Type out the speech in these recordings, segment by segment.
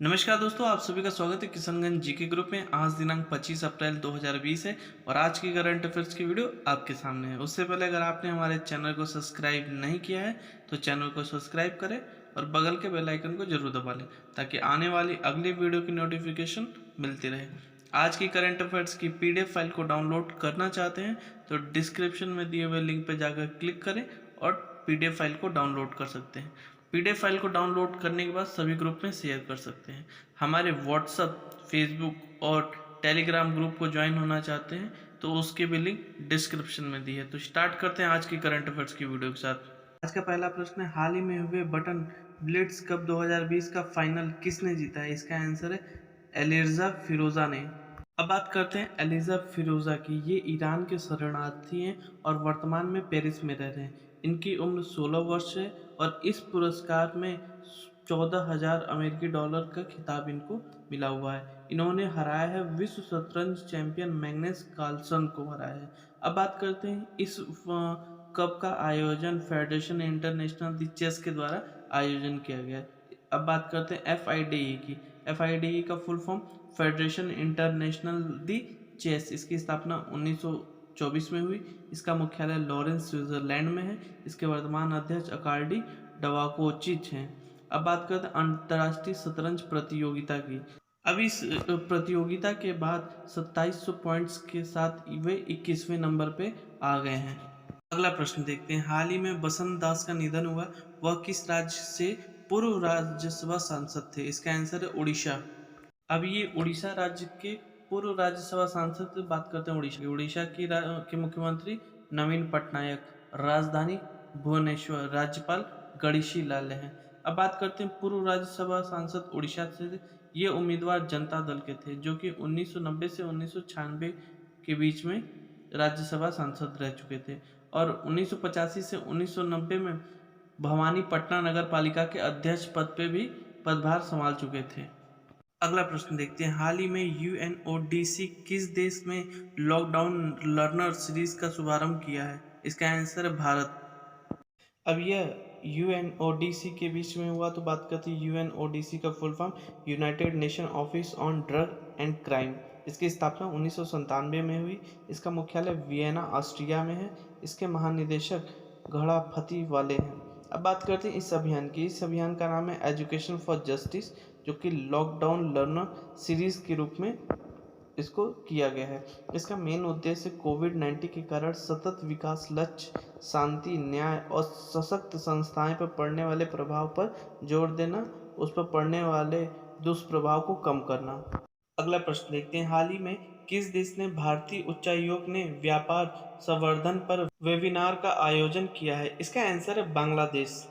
नमस्कार दोस्तों, आप सभी का स्वागत है किशनगंज जीके ग्रुप में। आज दिनांक 25 अप्रैल 2020 है और आज की करंट अफेयर्स की वीडियो आपके सामने है। उससे पहले अगर आपने हमारे चैनल को सब्सक्राइब नहीं किया है तो चैनल को सब्सक्राइब करें और बगल के बेल आइकन को जरूर दबा लें ताकि आने वाली अगली वीडियो की नोटिफिकेशन मिलती रहे। आज की करंट अफेयर्स की PDF फाइल को डाउनलोड करना चाहते हैं तो डिस्क्रिप्शन में दिए हुए लिंक पर जाकर क्लिक करें और PDF फाइल को डाउनलोड कर सकते हैं। PDF फाइल को डाउनलोड करने के बाद सभी ग्रुप में शेयर कर सकते हैं। हमारे व्हाट्सअप, फेसबुक और टेलीग्राम ग्रुप को ज्वाइन होना चाहते हैं तो उसके भी लिंक डिस्क्रिप्शन में दी है। तो स्टार्ट करते हैं आज की करंट अफेयर्स की वीडियो के साथ। आज का पहला प्रश्न है, हाल ही में हुए बटन ब्लिट्ज कप 2020 का फाइनल किसने जीता है? इसका आंसर है एलिर्जा फिरोजा ने। अब बात करते हैं एलिजा फिरोजा की। ये ईरान के शरणार्थी हैं और वर्तमान में पेरिस में रह रहे हैं। इनकी उम्र 16 वर्ष है और इस पुरस्कार में 14,000 अमेरिकी डॉलर का खिताब इनको मिला हुआ है। इन्होंने हराया है विश्व शतरंज चैंपियन मैग्नस कार्लसन को हराया है। अब बात करते हैं इस कप का आयोजन फेडरेशन इंटरनेशनल दी चेस के द्वारा आयोजन किया गया है। अब बात करते हैं FIDE की। FIDE का फुल फॉर्म फेडरेशन इंटरनेशनल दी चेस। इसकी स्थापना 1924 में हुई। इसका मुख्यालय लॉरेंस स्विट्जरलैंड में है। इसके वर्तमान अध्यक्ष अकार्डी डवाकोचिच हैं। अब बात करते हैं अंतर्राष्ट्रीय शतरंज प्रतियोगिता की। अब इस प्रतियोगिता के बाद 2700 पॉइंट्स के साथ वे 21वें नंबर पे आ गए हैं। अगला प्रश्न देखते हैं, हाल ही में बसंत दास का निधन हुआ, वह किस राज्य से पूर्व राज्यसभा सांसद थे? इसका आंसर है उड़ीसा। अब ये उड़ीसा राज्य के पूर्व राज्यसभा सांसद की बात करते हैं। उड़ीसा के मुख्यमंत्री नवीन पटनायक, राजधानी भुवनेश्वर, राज्यपाल गणेशी लाल हैं। अब बात करते हैं पूर्व राज्यसभा सांसद उड़ीसा से। ये उम्मीदवार जनता दल के थे जो कि 1990 से 1996 के बीच में राज्यसभा सांसद रह चुके थे और 1985 से 1990 में भवानी पटना नगर पालिका के अध्यक्ष पद पे भी पदभार संभाल चुके थे। अगला प्रश्न देखते हैं, हाल ही में UNODC किस देश में लॉकडाउन लर्नर सीरीज का शुभारंभ किया है? इसका आंसर है भारत। अब यह UNODC के बीच में हुआ तो बात करते हैं UNODC का full form United nation office on drug and crime. इसकी स्थापना 1997 में हुई। इसका मुख्यालय वियना ऑस्ट्रिया में है। इसके महानिदेशक घड़ा फती वाले हैं। अब बात करते हैं इस अभियान की। इस अभियान का नाम है एजुकेशन फॉर जस्टिस, जो कि लॉकडाउन लर्नर सीरीज के रूप में इसको किया गया है। इसका मेन उद्देश्य कोविड-19 के कारण सतत विकास लक्ष्य, शांति, न्याय और सशक्त संस्थाएं पर पड़ने वाले प्रभाव पर जोर देना, उस पर पड़ने वाले दुष्प्रभाव को कम करना। अगला प्रश्न देखते हैं, हाल ही में किस देश ने भारतीय उच्चायोग ने व्यापार संवर्धन पर वेबिनार का आयोजन किया है? इसका आंसर है बांग्लादेश।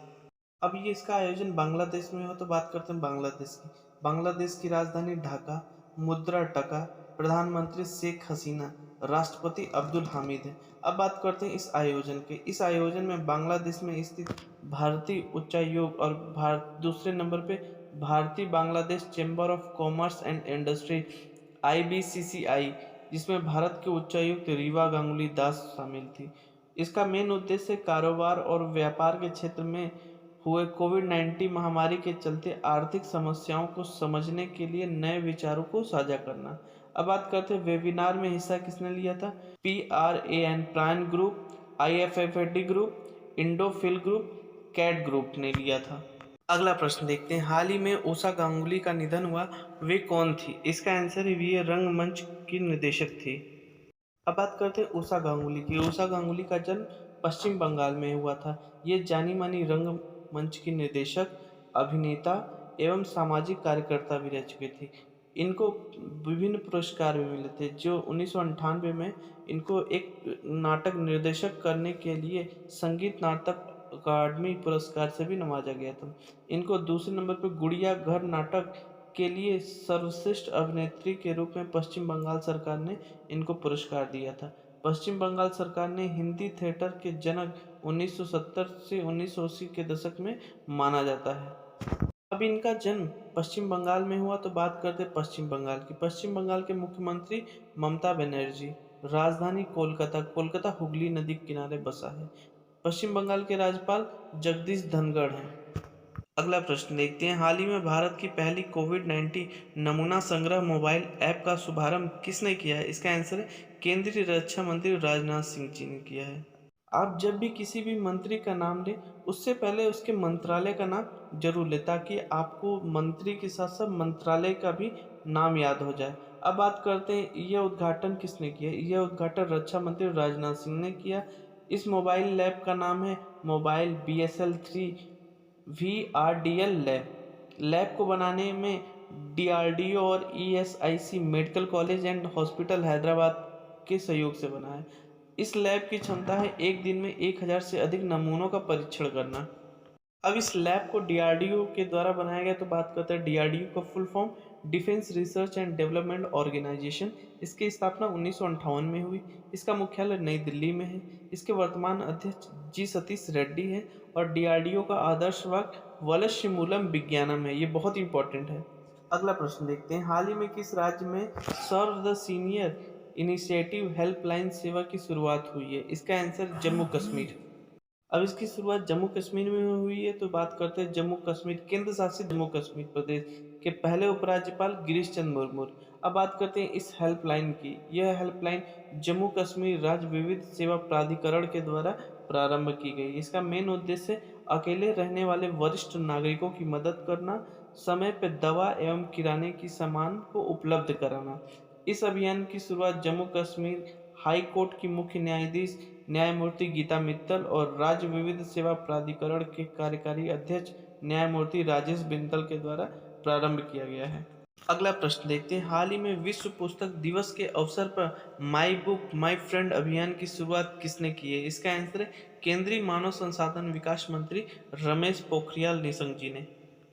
अब ये इसका आयोजन बांग्लादेश में हो तो बात करते हैं बांग्लादेश की। बांग्लादेश की राजधानी ढाका, मुद्रा टका, प्रधानमंत्री शेख हसीना, राष्ट्रपति अब्दुल हामिद है। अब बात करते हैं इस आयोजन के। इस आयोजन में बांग्लादेश में स्थित भारतीय उच्चायोग और दूसरे नंबर पे भारतीय Bangladesh chamber of commerce and industry IBCCI, जिसमें भारत के उच्चायुक्त रीवा गांगुली दास शामिल थी। इसका मेन उद्देश्य कारोबार और व्यापार के क्षेत्र में हुए कोविड-19 महामारी के चलते आर्थिक समस्याओं को समझने के लिए नए विचारों को साझा करना। अब बात करते हैं वेबिनार में हिस्सा किसने लिया था? PRAN Pran group, IFFD group, Indofil group, कैट ग्रुप ने लिया था। अगला प्रश्न देखते हैं, हाल ही में उषा गांगुली का निधन हुआ, वे कौन थी? इसका आंसर है वे रंगमंच की निर्देशक थी। अब बात करते हैं उषा गांगुली की। उषा गांगुली का जन्म पश्चिम बंगाल में हुआ था। ये जानी मानी रंगमंच की निर्देशक, अभिनेता एवं सामाजिक कार्यकर्ता भी रह चुके थे। इनको विभिन्न पुरस्कार भी मिले थे। जो 1998 में इनको एक नाटक निर्देशक करने के लिए संगीत नाटक अकादमी पुरस्कार से भी नवाजा गया था। इनको दूसरे नंबर पर गुड़िया घर नाटक के लिए सर्वश्रेष्ठ अभिनेत्री के रूप में पश्चिम बंगाल सरकार ने इनको पुरस्कार दिया था। पश्चिम बंगाल सरकार ने हिंदी थिएटर के जनक 1970 से 1980 के दशक में माना जाता है। अब इनका जन्म पश्चिम बंगाल में हुआ तो बात करते हैं पश्चिम बंगाल की। पश्चिम बंगाल के मुख्यमंत्री ममता बनर्जी, राजधानी कोलकाता, कोलकाता हुगली नदी के किनारे बसा है। पश्चिम बंगाल के राज्यपाल जगदीश धनखड़ हैं। अगला प्रश्न देखते हैं, हाल ही में भारत की पहली कोविड-19 नमूना संग्रह मोबाइल ऐप का शुभारंभ किसने किया है? इसका आंसर है केंद्रीय रक्षा मंत्री राजनाथ सिंह जी ने किया है। आप जब भी किसी भी मंत्री का नाम लें, उससे पहले उसके मंत्रालय का नाम जरूर लें, ताकि आपको मंत्री के साथ साथ मंत्रालय का भी नाम याद हो जाए। अब बात करते हैं, यह उद्घाटन किसने किया? यह उद्घाटन रक्षा मंत्री राजनाथ सिंह ने किया। इस मोबाइल लैब का नाम है mobile BSL-3 VRDL lab. Lab को बनाने में DRDO और ESIC medical college and hospital Hyderabad के सहयोग से बना है। इस लैब की क्षमता है एक दिन में 1000 से अधिक नमूनों का परीक्षण करना। अब इस लैब को DRDO के द्वारा बनाया गया, तो बात करते हैं DRDO का full form defence research and development organisation. इसकी स्थापना 1958 में हुई। इसका मुख्यालय नई दिल्ली में है। इसके वर्तमान अध्यक्ष जी सतीश रेड्डी हैं और DRDO का आदर्श वाक्य वलस्य मूलम विज्ञानम है। ये बहुत इंपॉर्टेंट है। अगला प्रश्न देखते हैं, हाल ही में किस राज्य में serve the senior initiative helpline सेवा की शुरुआत हुई है? इसका आंसर जम्मू कश्मीर। अब इसकी शुरुआत जम्मू कश्मीर में हुई है, तो बात करते हैं जम्मू कश्मीर केंद्र शासित जम्मू कश्मीर प्रदेश के पहले उपराज्यपाल गिरीश चंद्र मुर्मू। अब बात करते हैं इस हेल्पलाइन की। यह हेल्पलाइन जम्मू कश्मीर राज्य विधिक सेवा प्राधिकरण के द्वारा प्रारंभ की गई। इसका मेन उद्देश्य अकेले रहने वाले वरिष्ठ नागरिकों की मदद करना, समय पर दवा एवं किराने की सामान को उपलब्ध कराना। इस अभियान की शुरुआत जम्मू कश्मीर हाई कोर्ट की मुख्य न्यायाधीश न्यायमूर्ति गीता मित्तल और राज्य विधिक सेवा प्राधिकरण के कार्यकारी अध्यक्ष न्यायमूर्ति राजेश बिंदल के द्वारा प्रारंभ किया गया है। अगला प्रश्न देखते हैं, हाल ही में विश्व पुस्तक दिवस के अवसर पर माई बुक माई फ्रेंड अभियान की शुरुआत किसने की है? इसका आंसर है केंद्रीय मानव संसाधन विकास मंत्री रमेश पोखरियाल निशंक जी ने।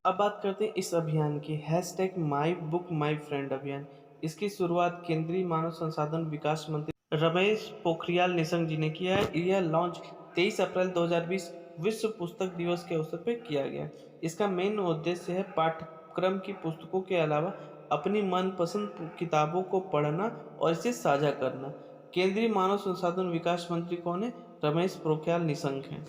अब बात करते हैं इस अभियान की। Hashtag my book my friend अभियान, इसकी शुरुआत केंद्रीय मानव संसाधन विकास मंत्री रमेश पोखरियाल निशंक जी ने किया है। यह लॉन्च 23 अप्रैल 2020 विश्व पुस्तक दिवस के अवसर पर किया गया। इसका मेन उद्देश्य है पाठ्यक्रम की पुस्तकों के अलावा अपनी मनपसंद किताबों को पढ़ना और इसे साझा करना। केंद्रीय मानव संसाधन विकास मंत्री कौन है? रमेश पोखरियाल निशंक हैं।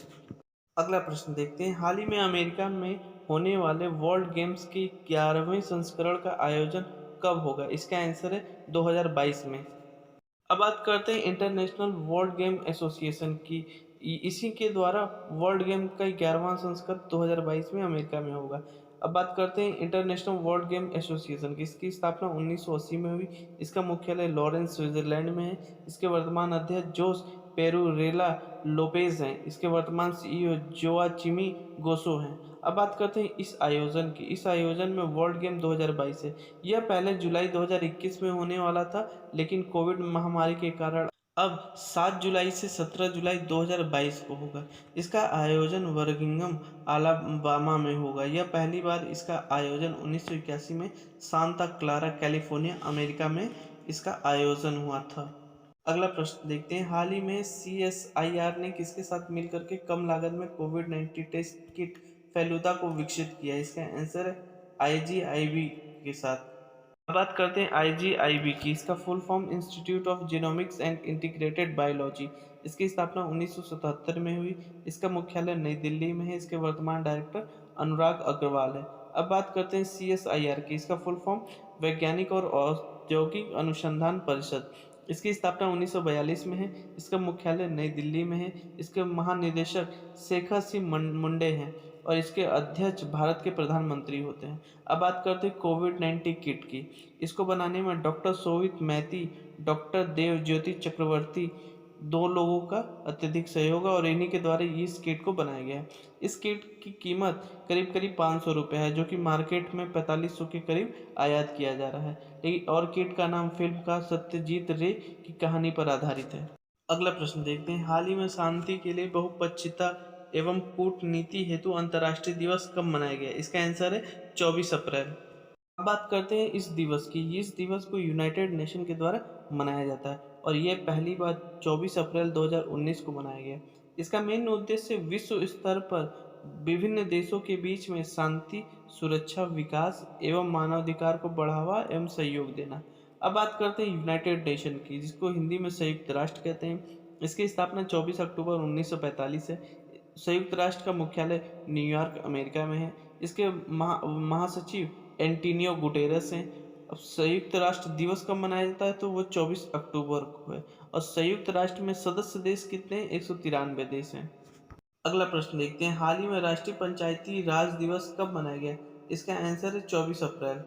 अगला प्रश्न देखते हैं, हाल ही में अमेरिका में होने वाले वर्ल्ड गेम्स के 11वें संस्करण का आयोजन कब होगा? इसका आंसर है 2022 में। अब बात करते हैं इंटरनेशनल वर्ल्ड गेम एसोसिएशन की। इसी के द्वारा वर्ल्ड गेम का 11वां संस्करण 2022 में अमेरिका में होगा। अब बात करते हैं इंटरनेशनल वर्ल्ड गेम एसोसिएशन की। इसकी स्थापना 1980 में हुई। इसका मुख्यालय लॉरेंस स्विट्जरलैंड में है। इसके वर्तमान अध्यक्ष जोस पेरुरेला लोपेज हैं। इसके वर्तमान CEO जोआचिमी गोसो हैं। अब बात करते हैं इस आयोजन की। इस आयोजन में वर्ल्ड गेम 2022 है। यह पहले जुलाई 2021 में होने वाला था, लेकिन कोविड महामारी के कारण अब 7 जुलाई से 17 जुलाई 2022 को होगा। इसका आयोजन बर्मिंघम अलाबामा में होगा। यह पहली बार इसका आयोजन 1981 में सांता क्लारा कैलिफोर्निया अमेरिका में इसका आयोजन हुआ था। अगला प्रश्न देखते हैं, हाल ही में CSIR ने किसके साथ मिलकर के कम लागत में कोविड-19 टेस्ट किट फेलुदा को विकसित किया? इसका आंसर है IGIB के साथ। अब बात करते हैं IGIB की। इसका full form institute of genomics and integrated biology. इसकी स्थापना 1977 में हुई। इसका मुख्यालय नई दिल्ली में है। इसके वर्तमान डायरेक्टर अनुराग अग्रवाल है। अब बात करते हैं CSIR की। इसका फुल फॉर्म वैज्ञानिक और औद्योगिक अनुसंधान परिषद। इसकी स्थापना 1942 में है। इसका मुख्यालय नई दिल्ली में है। इसके महानिदेशक शेखर सिंह मुंडे हैं और इसके अध्यक्ष भारत के प्रधानमंत्री होते हैं। अब बात करते हैं कोविड-19 किट की। इसको बनाने में डॉक्टर शोभित मैती, डॉक्टर देव ज्योति चक्रवर्ती, 2 लोगों का अत्यधिक सहयोग है और इन्हीं के द्वारा इस किट को बनाया गया है। इस किट की कीमत करीब करीब 500 रुपये है, जो कि मार्केट में 4500 के करीब आयात किया जा रहा है। लेकिन और किट का नाम फिल्म का सत्यजीत रे की कहानी पर आधारित है। अगला प्रश्न देखते हैं, हाल ही में शांति के लिए बहुपक्षीयता एवं कूटनीति हेतु अंतर्राष्ट्रीय दिवस कब मनाया गया? इसका आंसर है 24 अप्रैल। अब बात करते हैं इस दिवस की। इस दिवस को यूनाइटेड नेशन के द्वारा मनाया जाता है और यह पहली बार 24 अप्रैल 2019 को मनाया गया। इसका मेन उद्देश्य विश्व स्तर पर विभिन्न देशों के बीच में शांति, सुरक्षा, विकास एवं मानवाधिकार को बढ़ावा एवं सहयोग देना। अब बात करते हैं यूनाइटेड नेशन की, जिसको हिंदी में संयुक्त राष्ट्र कहते हैं। इसकी स्थापना 24 अक्टूबर 1945 है। संयुक्त राष्ट्र का मुख्यालय न्यूयॉर्क अमेरिका में है। इसके महासचिव एंटोनियो गुटेरेस हैं। अब संयुक्त राष्ट्र दिवस कब मनाया जाता है, तो वो 24 अक्टूबर को है। और संयुक्त राष्ट्र में सदस्य देश कितने हैं, 193 देश हैं। अगला प्रश्न देखते हैं, हाल ही में राष्ट्रीय पंचायती राज दिवस कब मनाया गया? इसका आंसर है 24 अप्रैल।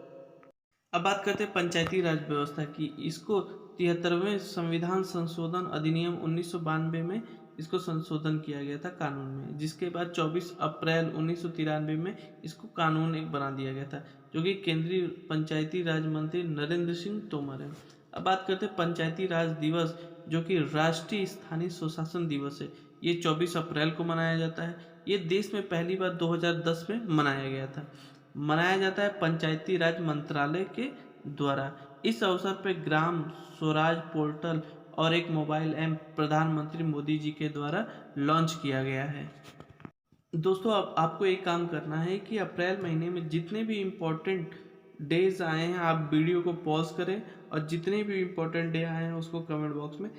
अब बात करते हैं पंचायती राज व्यवस्था की। इसको 73वें संविधान संशोधन अधिनियम 1992 में इसको संशोधन किया गया था कानून में, जिसके बाद 24 अप्रैल 1993 में इसको कानून एक बना दिया गया था, जो कि केंद्रीय पंचायती राज मंत्री नरेंद्र सिंह तोमर है। अब बात करते हैं पंचायती राज दिवस, जो कि राष्ट्रीय स्थानीय स्वशासन दिवस है। ये 24 अप्रैल को मनाया जाता है। ये देश में पहली बार 2010 में मनाया गया था। मनाया जाता है पंचायती राज मंत्रालय के द्वारा। इस अवसर पर ग्राम स्वराज पोर्टल और एक मोबाइल ऐप प्रधानमंत्री मोदी जी के द्वारा लॉन्च किया गया है। दोस्तों, अब आपको एक काम करना है कि अप्रैल महीने में जितने भी इम्पोर्टेंट डेज आए हैं आप वीडियो को पॉज करें, और जितने भी इम्पोर्टेंट डे आए हैं उसको कमेंट बॉक्स में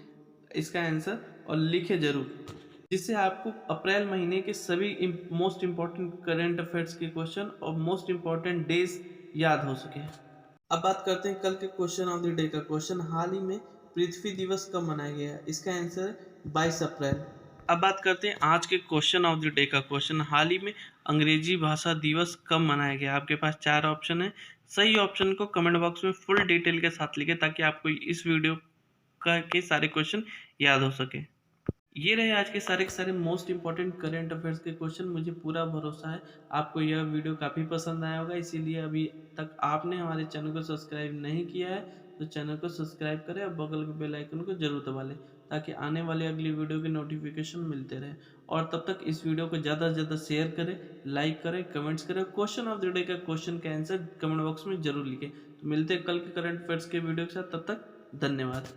इसका आंसर और लिखे जरूर, जिससे आपको अप्रैल महीने के सभी मोस्ट इम्पॉर्टेंट करंट अफेयर्स के क्वेश्चन और मोस्ट इम्पॉर्टेंट डेज याद हो सके। अब बात करते हैं कल के क्वेश्चन ऑफ द डे का। क्वेश्चन, हाल ही में पृथ्वी दिवस कब मनाया गया है? इसका आंसर है 22 अप्रैल। अब बात करते हैं आज के क्वेश्चन ऑफ द डे का। क्वेश्चन, हाल ही में अंग्रेजी भाषा दिवस कब मनाया गया? आपके पास 4 ऑप्शन है। सही ऑप्शन को कमेंट बॉक्स में फुल डिटेल के साथ लिखें, ताकि आपको इस वीडियो के सारे क्वेश्चन याद हो सके। ये रहे आज के सारे मोस्ट इंपॉर्टेंट करंट अफेयर्स के क्वेश्चन। मुझे पूरा भरोसा है आपको यह वीडियो काफ़ी पसंद आया होगा, इसीलिए अभी तक आपने हमारे चैनल को सब्सक्राइब नहीं किया है तो चैनल को सब्सक्राइब करें और बगल के बेल आइकन को जरूर दबा लें, ताकि आने वाले अगली वीडियो के नोटिफिकेशन मिलते रहे। और तब तक इस वीडियो को ज़्यादा से ज़्यादा शेयर करें, लाइक करें, कमेंट्स करें। क्वेश्चन ऑफ द डे का क्वेश्चन का आंसर कमेंट बॉक्स में जरूर लिखें। तो मिलते हैं कल के करंट अफेयर्स के वीडियो के साथ, तब तक धन्यवाद।